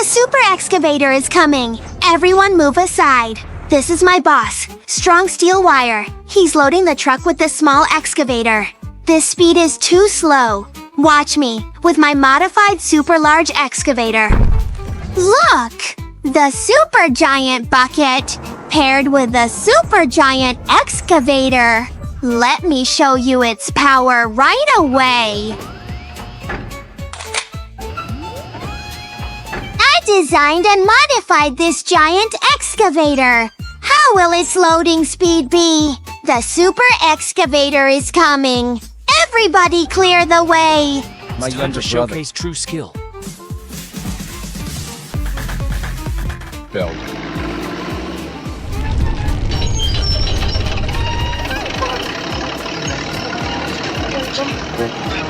super excavator is coming. Everyone move aside. This is my boss, Strong Steel Wire. He's loading the truck with the small excavator. This speed is too slow. Watch me, with my modified super large excavator. Look! The super giant bucket, paired with the super giant excavator. Let me show you its power right away. I designed and modified this giant excavator. How will its loading speed be? The super excavator is coming. Everybody clear the way. It's time to showcase true skill. Belt.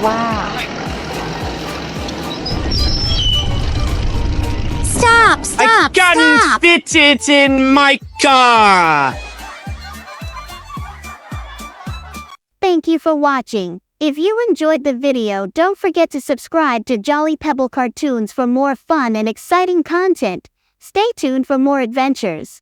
Wow. Stop! I can't fit it in my car! Thank you for watching. If you enjoyed the video, don't forget to subscribe to Jolly Pebble Cartoons for more fun and exciting content. Stay tuned for more adventures.